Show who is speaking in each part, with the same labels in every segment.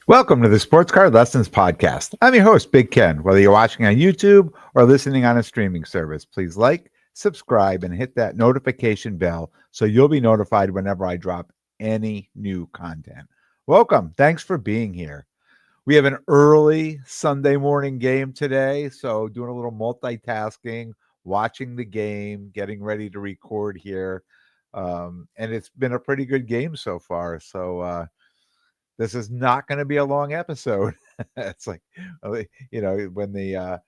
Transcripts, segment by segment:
Speaker 1: Welcome to the Sports Card Lessons Podcast. I'm your host, Big Ken. Whether you're watching on YouTube or listening on a streaming service, please like, subscribe, and hit that notification bell so you'll be notified whenever I drop any new content. Welcome. Thanks for being here. We have an early Sunday morning game today, so doing a little multitasking, watching the game, getting ready to record here. And it's been a pretty good game so far. So, this is not going to be a long episode. It's like, when the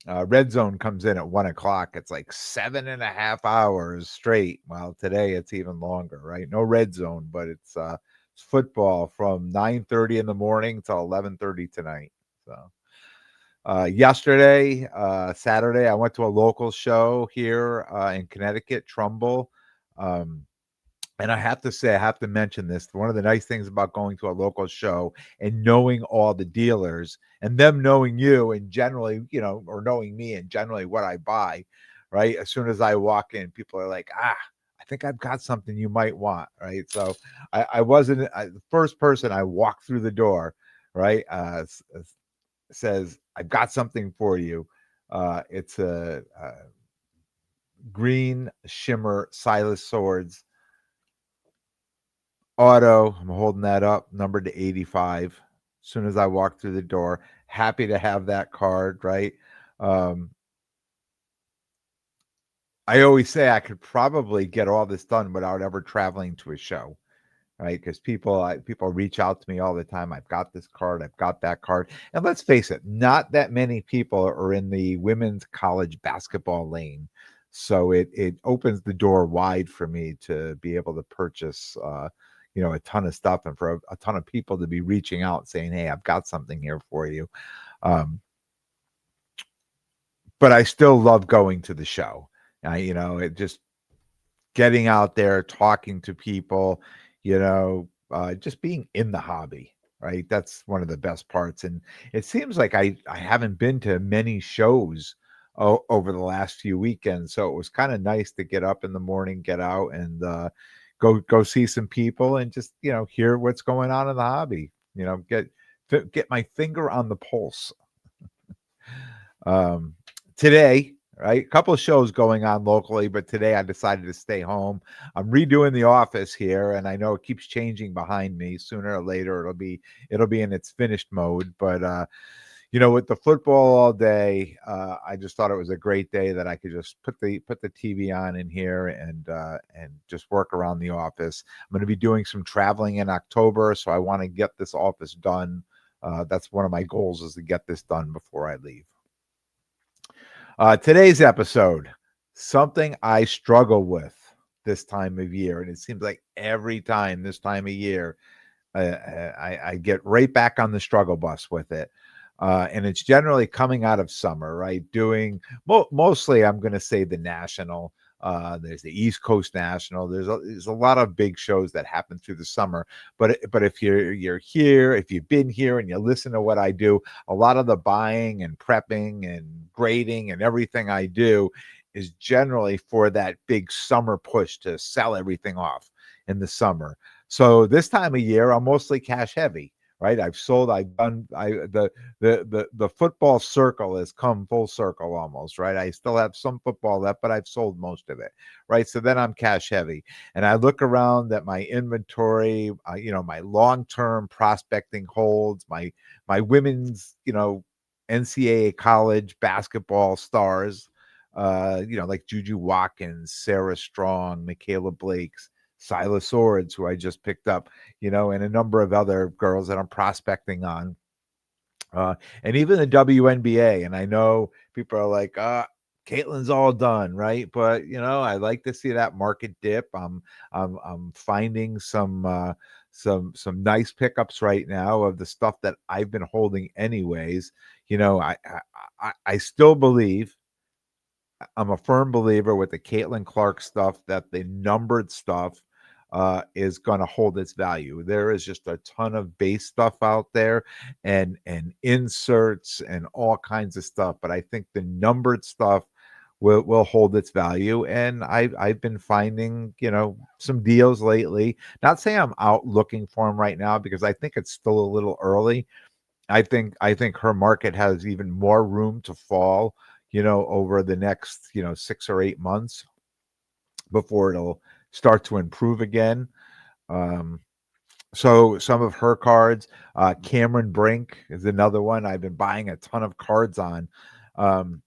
Speaker 1: red zone comes in at 1 o'clock, it's like 7.5 hours straight. Well, today it's even longer, right? No red zone, but it's football from 9:30 in the morning till 11:30 tonight. So yesterday, Saturday, I went to a local show here in Connecticut, Trumbull. Um, and I have to say, I have to mention this. One of the nice things about going to a local show and knowing all the dealers and them knowing you and generally, or knowing me and generally what I buy, right? As soon as I walk in, people are like, I think I've got something you might want, right? So I wasn't the first person I walked through the door, right? Says, I've got something for you. It's a green shimmer Silas Swords auto. I'm holding that up, numbered to 85. As soon as I walk through the door, happy to have that card, right? Um, I always say I could probably get all this done without ever traveling to a show, right? Because people reach out to me all the time. I've got this card, I've got that card, and let's face it, not that many people are in the women's college basketball lane, so it opens the door wide for me to be able to purchase, a ton of stuff, and for a ton of people to be reaching out saying, "Hey, I've got something here for you." Um, but I still love going to the show. It just getting out there, talking to people, just being in the hobby, right? That's one of the best parts. And it seems like I haven't been to many shows over the last few weekends, so it was kind of nice to get up in the morning, get out, and go see some people, and just hear what's going on in the hobby. Get my finger on the pulse. Um, Today, right? A couple of shows going on locally, but today I decided to stay home. I'm redoing the office here, and I know it keeps changing behind me. Sooner or later, it'll be in its finished mode. But with the football all day, I just thought it was a great day that I could just put the TV on in here and just work around the office. I'm going to be doing some traveling in October, so I want to get this office done. That's one of my goals, is to get this done before I leave. Today's episode, something I struggle with this time of year, and it seems like every time this time of year, I get right back on the struggle bus with it. And it's generally coming out of summer, right? Doing mostly, I'm going to say the national. There's the East Coast National. There's a lot of big shows that happen through the summer. But if you're here, if you've been here and you listen to what I do, a lot of the buying and prepping and grading and everything I do is generally for that big summer push to sell everything off in the summer. So this time of year, I'm mostly cash heavy, right? I've done, the football circle has come full circle almost, right? I still have some football left, but I've sold most of it, right? So then I'm cash heavy, and I look around at my inventory, my long-term prospecting holds, my women's, NCAA college basketball stars, like Juju Watkins, Sarah Strong, Michaela Blakes, Silas Swords, who I just picked up, and a number of other girls that I'm prospecting on. And even the WNBA. And I know people are like, Caitlin's all done, right? But I like to see that market dip. I'm finding some nice pickups right now of the stuff that I've been holding anyways. I still believe, I'm a firm believer with the Caitlin Clark stuff, that the numbered stuff is going to hold its value. There is just a ton of base stuff out there, and inserts and all kinds of stuff. But I think the numbered stuff will hold its value, and I've been finding, some deals lately. Not saying I'm out looking for them right now because I think it's still a little early. I think her market has even more room to fall, over the next, 6 or 8 months before it'll start to improve again. Um, so some of her cards, Cameron Brink is another one I've been buying a ton of cards on. Um,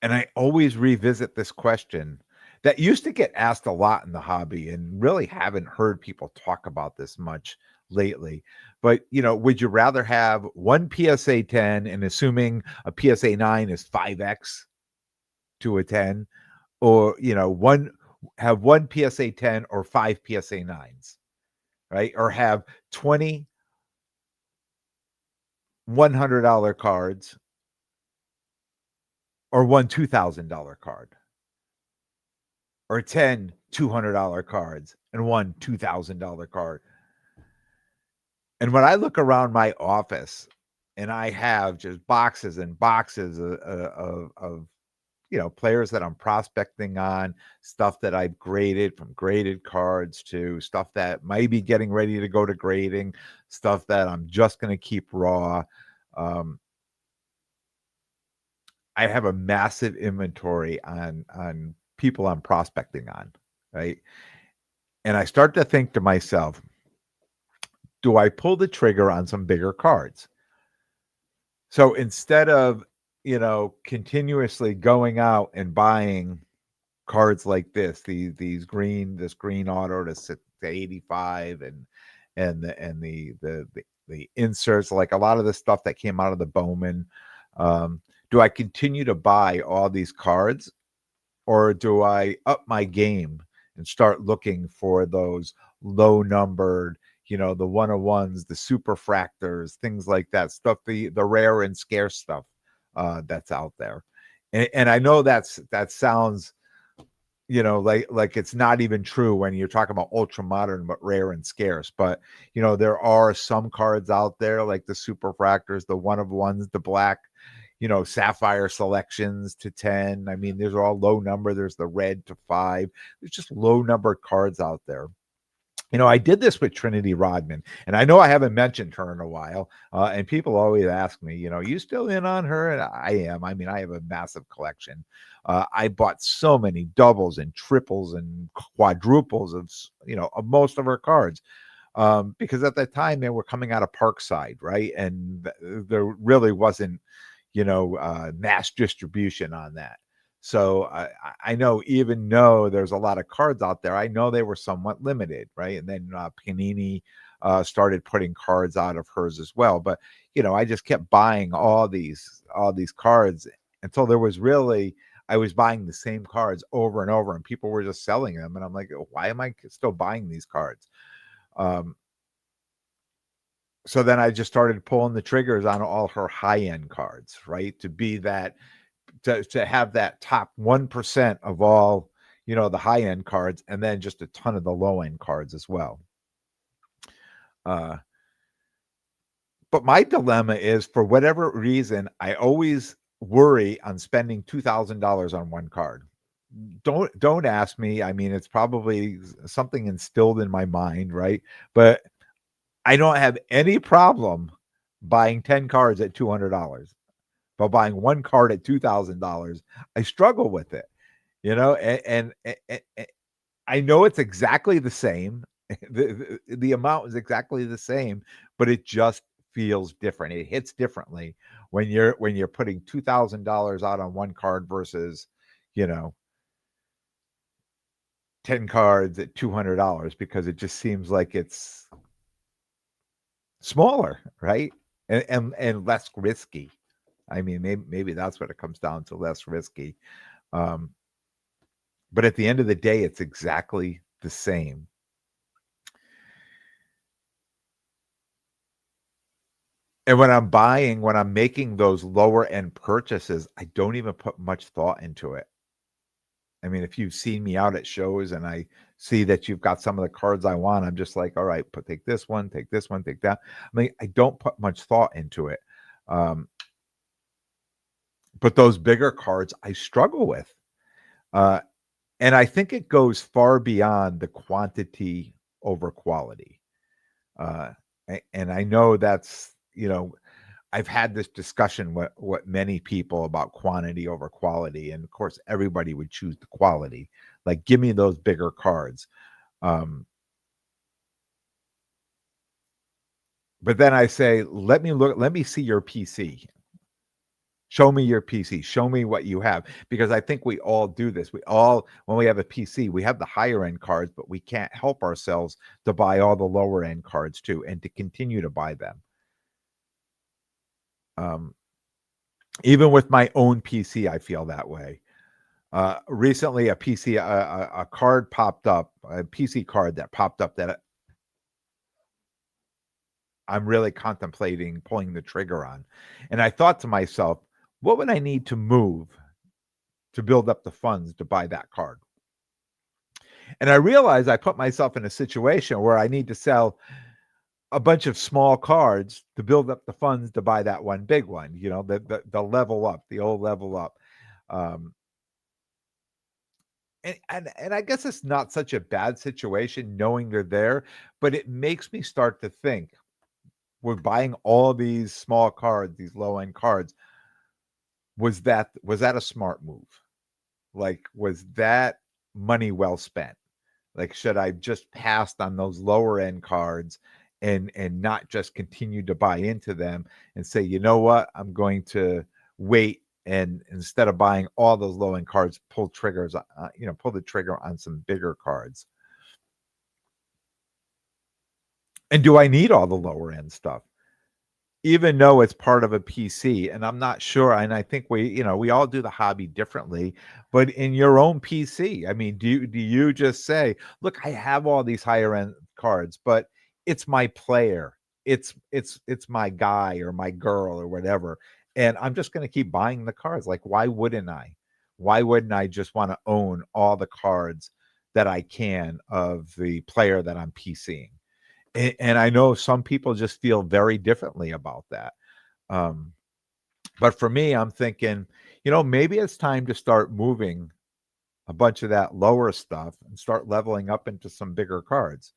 Speaker 1: and I always revisit this question that used to get asked a lot in the hobby and really haven't heard people talk about this much lately. But, would you rather have one PSA 10 and assuming a PSA 9 is 5x to a 10, or, one PSA 10 or five PSA 9s, right? Or have 20 $100 cards or one $2,000 card, or 10 $200 cards and one $2,000 card. And when I look around my office and I have just boxes and boxes of players that I'm prospecting on, stuff that I've graded, from graded cards to stuff that might be getting ready to go to grading, stuff that I'm just going to keep raw. Um, I have a massive inventory on people I'm prospecting on, right? And I start to think to myself, do I pull the trigger on some bigger cards? So instead of, continuously going out and buying cards like this green auto to 85, and the inserts, like a lot of the stuff that came out of the Bowman, do I continue to buy all these cards, or do I up my game and start looking for those low numbered, the 101s, the super fractors, things like that stuff, the rare and scarce stuff that's out there. And I know that sounds, like it's not even true when you're talking about ultra modern but rare and scarce. But there are some cards out there like the super fractors, the one of ones, the black, sapphire selections to 10. I mean, these are all low number. There's the red to 5. There's just low numbered cards out there. I did this with Trinity Rodman, and I know I haven't mentioned her in a while. And people always ask me, you still in on her? And I am. I mean, I have a massive collection. I bought so many doubles and triples and quadruples of most of her cards, because at that time they were coming out of Parkside, right? And there really wasn't, mass distribution on that. So I know, even though there's a lot of cards out there, I know they were somewhat limited, right? And then Panini started putting cards out of hers as well. But I just kept buying all these cards until there was really, I was buying the same cards over and over, and people were just selling them, and I'm like, why am I still buying these cards? Um, so then I just started pulling the triggers on all her high end cards, right? To be that, to have that top 1% of all, the high end cards, and then just a ton of the low end cards as well. Uh, but my dilemma is, for whatever reason, I always worry on spending $2,000 on one card. Don't ask me. I mean, it's probably something instilled in my mind, right? But I don't have any problem buying 10 cards at $200. But buying one card at $2,000, I struggle with it, and I know it's exactly the same. The amount is exactly the same, but it just feels different. It hits differently when you're putting $2,000 out on one card versus, you know, 10 cards at $200, because it just seems like it's smaller, right? And less risky. I mean, maybe that's what it comes down to, less risky. Um, but at the end of the day, it's exactly the same. And when I'm making those lower end purchases, I don't even put much thought into it. I mean, if you've seen me out at shows and I see that you've got some of the cards I want, I'm just like, all right, take this one, take this one, take that. I mean, I don't put much thought into it. Um, But those bigger cards I struggle with. Uh, and I think it goes far beyond the quantity over quality. Uh, and I know that's, I've had this discussion with what many people about quantity over quality. And of course, everybody would choose the quality. Like, give me those bigger cards. Um, but then I say, let me see your PC. Show me your PC. Show me what you have. Because I think we all do this. We all, when we have a PC, we have the higher end cards, but we can't help ourselves to buy all the lower end cards too, and to continue to buy them. Um, Even with my own PC, I feel that way. Recently, a card popped up, a PC card that popped up that I'm really contemplating pulling the trigger on. And I thought to myself, what would I need to move to build up the funds to buy that card? And I realized I put myself in a situation where I need to sell a bunch of small cards to build up the funds to buy that one big one, the level up, the old level up. Um, and I guess it's not such a bad situation knowing they're there, but it makes me start to think, we're buying all these small cards, these low end cards. Was that a smart move? Like, was that money well spent? Like, should I just passed on those lower end cards and not just continue to buy into them and say, you know what, I'm going to wait, and instead of buying all those low end cards, pull the trigger on some bigger cards. And do I need all the lower end stuff? Even though it's part of a PC, and I'm not sure, and I think we all do the hobby differently, but in your own PC, I mean, do you just say, "Look, I have all these higher end cards, but it's my player. It's my guy or my girl or whatever, and I'm just gonna keep buying the cards." Like, why wouldn't I? Why wouldn't I just wanna own all the cards that I can of the player that I'm PCing? And I know some people just feel very differently about that. Um, but for me, I'm thinking, maybe it's time to start moving a bunch of that lower stuff and start leveling up into some bigger cards.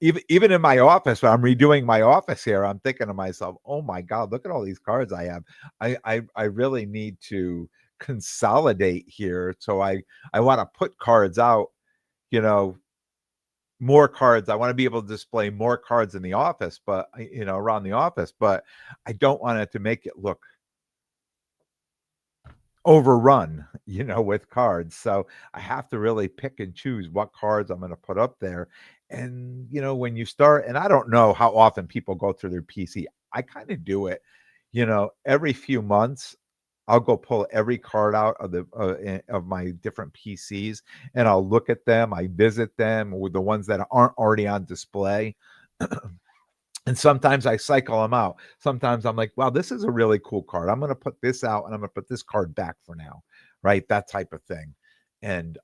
Speaker 1: Even in my office, when I'm redoing my office here, I'm thinking to myself, "Oh my God, look at all these cards I have. I really need to consolidate here." So I want to put cards out, you know, more cards. I want to be able to display more cards in the office, but around the office, but I don't want it to make it look overrun, with cards. So I have to really pick and choose what cards I'm going to put up there. And when you start, and I don't know how often people go through their PC. I kind of do it, every few months. I'll go pull every card out of my different PCs, and I'll look at them. I visit them with the ones that aren't already on display. And sometimes I cycle them out. Sometimes I'm like, wow, this is a really cool card. I'm going to put this out and I'm going to put this card back for now. Right. That type of thing. And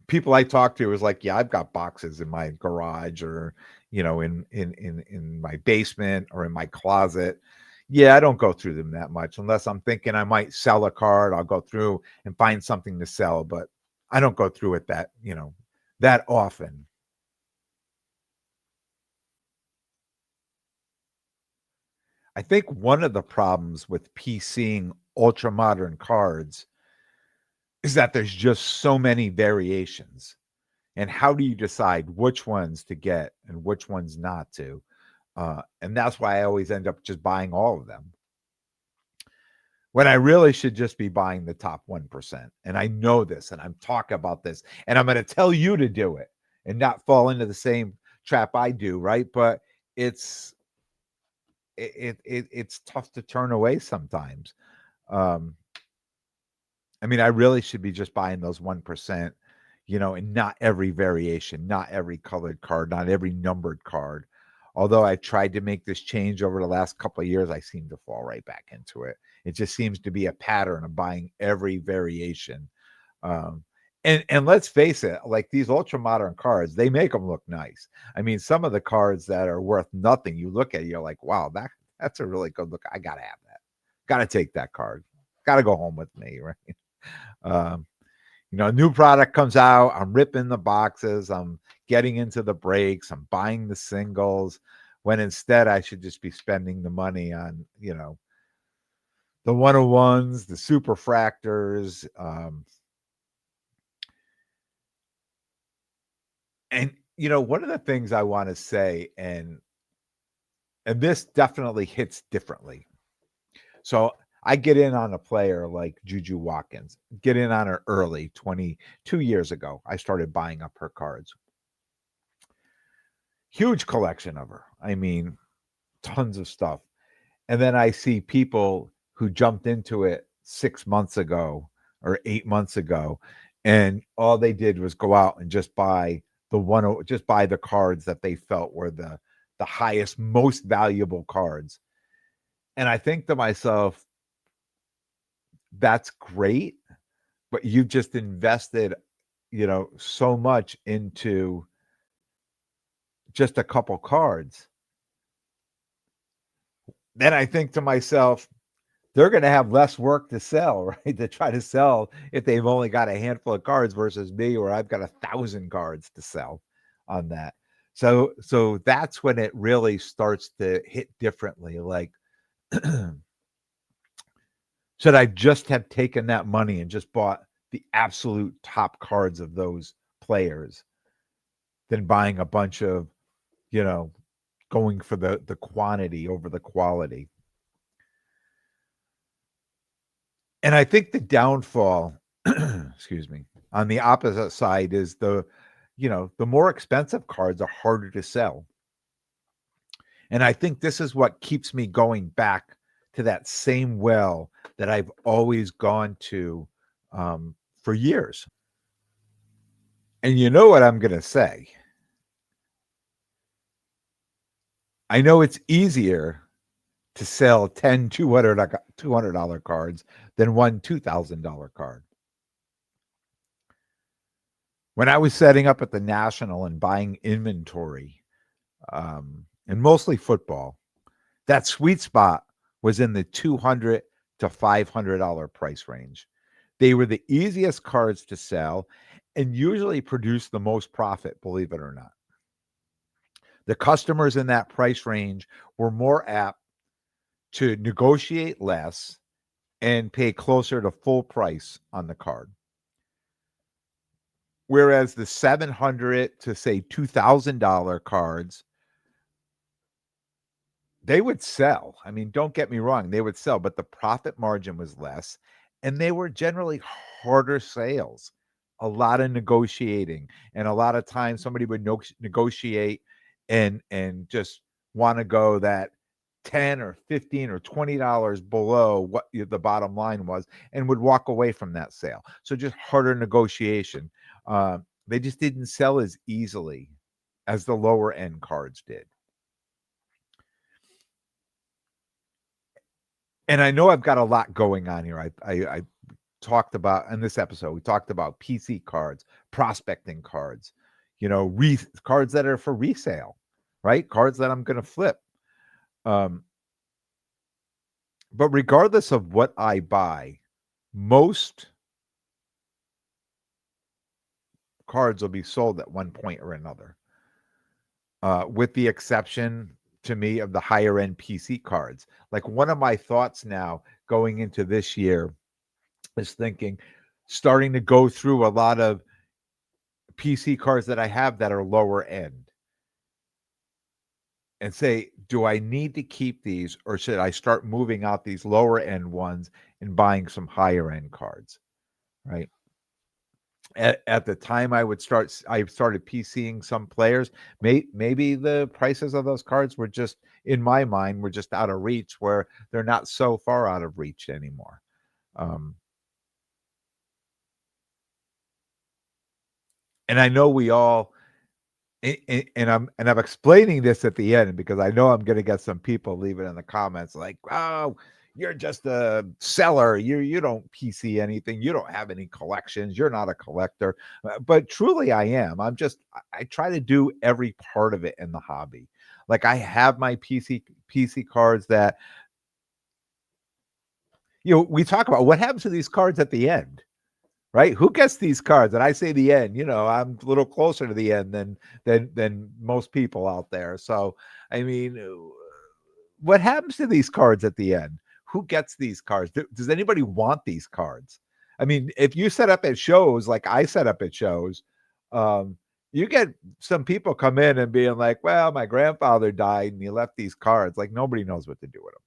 Speaker 1: people I talk to is like, yeah, I've got boxes in my garage, or, in my basement or in my closet. Yeah, I don't go through them that much unless I'm thinking I might sell a card. I'll go through and find something to sell, but I don't go through it that often. I think one of the problems with PCing ultra modern cards is that there's just so many variations. And how do you decide which ones to get and which ones not to? And that's why I always end up just buying all of them when I really should just be buying the top 1%. And I know this, and I'm talking about this, and I'm going to tell you to do it and not fall into the same trap I do, right? But it's it's tough to turn away sometimes. Um, I mean, I really should be just buying those 1%, and not every variation, not every colored card, not every numbered card. Although I tried to make this change over the last couple of years, I seem to fall right back into it. It just seems to be a pattern of buying every variation. Um, and let's face it, like these ultra modern cards, they make them look nice. I mean, some of the cards that are worth nothing, you look at, you're like, wow, That's a really good look. I gotta have that. Gotta take that card. Gotta go home with me, right? Um, a new product comes out. I'm ripping the boxes. I'm getting into the breaks. I'm buying the singles. When instead I should just be spending the money on, the 101s, the superfractors, and one of the things I want to say, and this definitely hits differently. So I get in on a player like Juju Watkins, get in on her early, 22 years ago. I started buying up her cards. Huge collection of her. I mean, tons of stuff. And then I see people who jumped into it 6 months ago or 8 months ago, and all they did was go out and just buy the cards that they felt were the highest, most valuable cards. And I think to myself, that's great, but you've just invested, so much into just a couple cards. Then I think to myself, they're going to have less work to sell, right? To try to sell if they've only got a handful of cards versus me, where I've got 1,000 cards to sell on that. So that's when it really starts to hit differently. Like, should I just have taken that money and just bought the absolute top cards of those players than buying a bunch of, you know, going for the quantity over the quality? And I think the downfall, excuse me, on the opposite side is the more expensive cards are harder to sell. And I think this is what keeps me going back to that same well that I've always gone to for years. And you know what I'm going to say? I know it's easier to sell 10 $200 cards than one $2,000 card. When I was setting up at the National and buying inventory, and mostly football, that sweet spot was in the $200 to $500 price range. They were the easiest cards to sell and usually produce the most profit, believe it or not. The customers in that price range were more apt to negotiate less and pay closer to full price on the card. Whereas the $700 to say $2,000 cards, they would sell. I mean, don't get me wrong, they would sell, but the profit margin was less, and they were generally harder sales. A lot of negotiating, and a lot of times somebody would negotiate and just wanna go that 10 or 15 or $20 below what the bottom line was, and would walk away from that sale. So just harder negotiation. They just didn't sell as easily as the lower end cards did. And I know I've got a lot going on here. I talked about in this episode, we talked about PC cards, prospecting cards, cards that are for resale, right? Cards that I'm going to flip. Um, but regardless of what I buy, most cards will be sold at one point or another, with the exception to me of the higher end PC cards. Like, one of my thoughts now going into this year is starting to go through a lot of PC cards that I have that are lower end and say, do I need to keep these, or should I start moving out these lower end ones and buying some higher end cards? Right. At the time I started PCing some players. Maybe the prices of those cards were just, in my mind, were just out of reach, where they're not so far out of reach anymore. Um, and I know we all, and I'm explaining this at the end because I know I'm going to get some people leaving in the comments like, "Oh, you're just a seller. You don't PC anything. You don't have any collections. You're not a collector." But truly, I am. I try to do every part of it in the hobby. Like, I have my PC PC cards that, we talk about what happens to these cards at the end, right? Who gets these cards? And I say the end, I'm a little closer to the end than most people out there. So, I mean, what happens to these cards at the end? Who gets these cards? Does anybody want these cards? I mean, if you set up at shows like I set up at shows, um, you get some people come in and being like, "Well, my grandfather died and he left these cards." Like nobody knows what to do with them,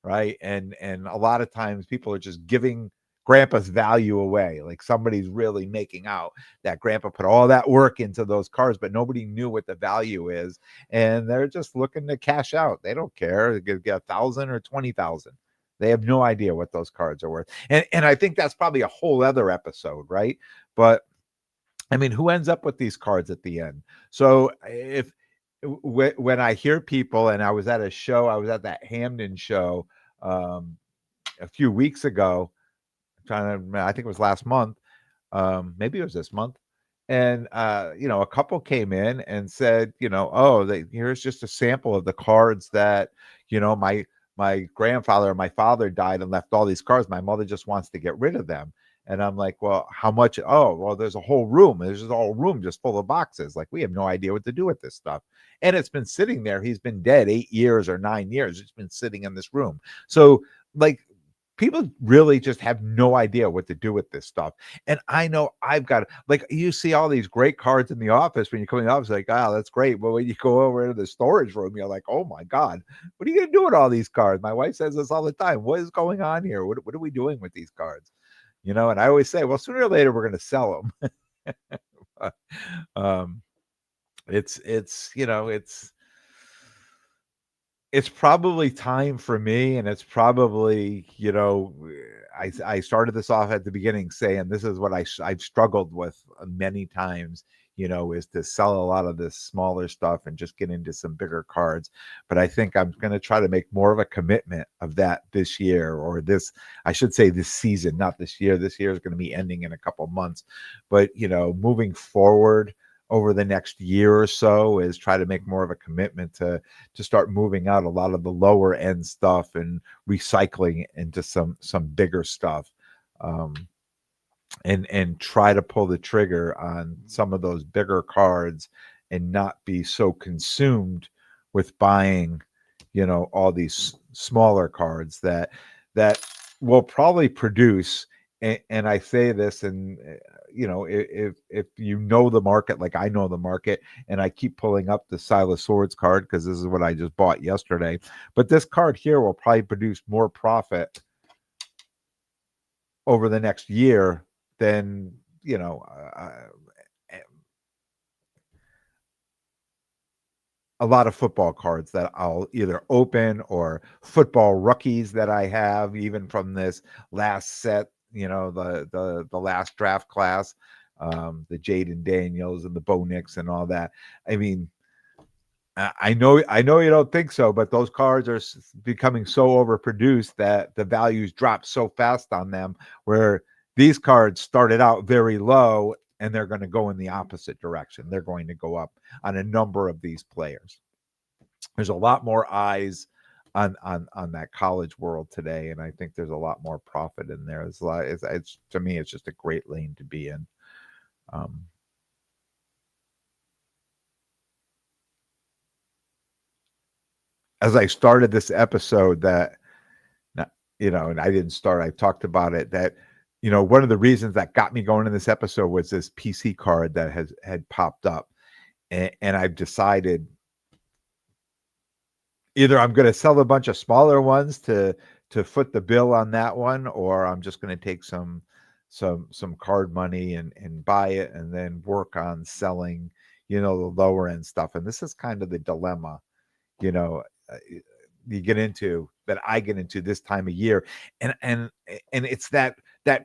Speaker 1: right? And a lot of times people are just giving grandpa's value away. Like somebody's really making out that grandpa put all that work into those cards, but nobody knew what the value is, and they're just looking to cash out. They don't care. They get 1,000 or 20,000. They have no idea what those cards are worth. And I think that's probably a whole other episode, right? But I mean, who ends up with these cards at the end? So if when I hear people, and I was at a show, I was at that Hamden show um, a few weeks ago. I think it was last month. Maybe it was this month. And a couple came in and said, oh, here's just a sample of the cards that, my grandfather or my father died and left all these cards. My mother just wants to get rid of them. And I'm like, well, how much? Oh, well, there's a whole room. There's just a whole room just full of boxes. Like, we have no idea what to do with this stuff. And it's been sitting there. He's been dead 8 years or 9 years. It's been sitting in this room. So, like, people really just have no idea what to do with this stuff. And I know I've got, like, you see all these great cards in the office when you come in the office, like, oh, that's great. But when you go over to the storage room, you're like, oh my God, what are you going to do with all these cards? My wife says this all the time. What is going on here? What are we doing with these cards? And I always say, well, sooner or later, we're going to sell them. um, it's probably time for me, and it's probably, I started this off at the beginning saying this is what I've struggled with many times, is to sell a lot of this smaller stuff and just get into some bigger cards. But I think I'm going to try to make more of a commitment of that this year, or I should say this season, not this year. This year is going to be ending in a couple months, but moving forward over the next year or so is try to make more of a commitment to start moving out a lot of the lower end stuff and recycling into some bigger stuff, um, and try to pull the trigger on some of those bigger cards and not be so consumed with buying, all these smaller cards that will probably produce. And I say this, and if you know the market, like I know the market, and I keep pulling up the Silas Swords card because this is what I just bought yesterday. But this card here will probably produce more profit over the next year than a lot of football cards that I'll either open, or football rookies that I have, even from this last set, the last draft class, the Jaden Daniels and the Bo Nix and all that. I mean, I know you don't think so, but those cards are becoming so overproduced that the values drop so fast on them, where these cards started out very low and they're going to go in the opposite direction. They're going to go up on a number of these players. There's a lot more eyes on that college world today, and I think there's a lot more profit in there. It's to me, it's just a great lane to be in. Um, as I started this episode, and I didn't start, I talked about it, that, one of the reasons that got me going in this episode was this PC card that had popped up. And I've decided either I'm going to sell a bunch of smaller ones to foot the bill on that one, or I'm just going to take some card money and buy it and then work on selling, the lower end stuff. And this is kind of the dilemma, you know, uh, you get into that I get into this time of year. And it's that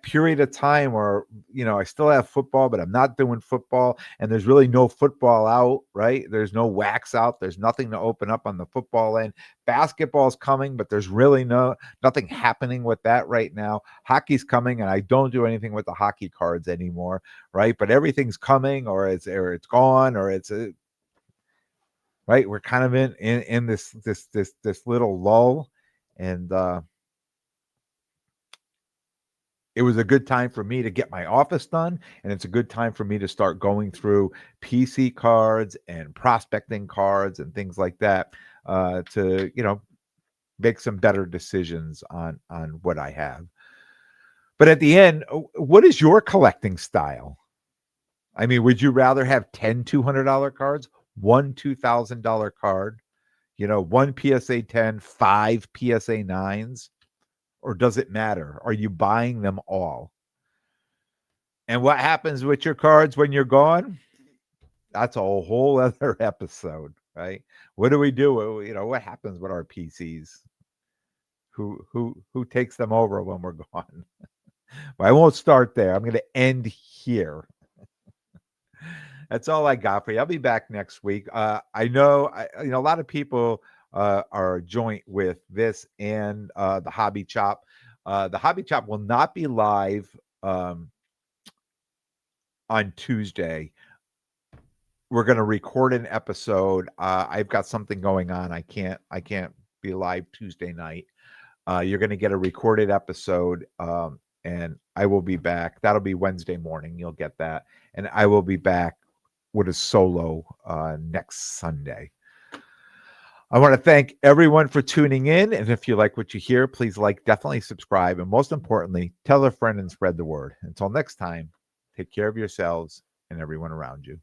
Speaker 1: period of time where, I still have football, but I'm not doing football, and there's really no football out, right? There's no wax out. There's nothing to open up on the football end. Basketball's coming, but there's really nothing happening with that right now. Hockey's coming, and I don't do anything with the hockey cards anymore, right? But everything's coming, or it's gone, or it's right? We're kind of in this little lull, and it was a good time for me to get my office done, and it's a good time for me to start going through PC cards and prospecting cards and things like that, to make some better decisions on what I have. But at the end, what is your collecting style? I mean, would you rather have 10 $200 cards, one $2,000 card, one PSA 10, five PSA 9s, or does it matter? Are you buying them all? And what happens with your cards when you're gone? That's a whole other episode, right? What do we do? What happens with our PCs? Who takes them over when we're gone? Well, I won't start there. I'm going to end here. That's all I got for you. I'll be back next week. I know, a lot of people are joint with this and the Hobby Chop. The Hobby Chop will not be live on Tuesday. We're going to record an episode. I've got something going on. I can't be live Tuesday night. You're going to get a recorded episode, and I will be back. That'll be Wednesday morning. You'll get that, and I will be back with a solo next Sunday. I want to thank everyone for tuning in, and if you like what you hear, please definitely subscribe, and most importantly, tell a friend and spread the word. Until next time, take care of yourselves and everyone around you.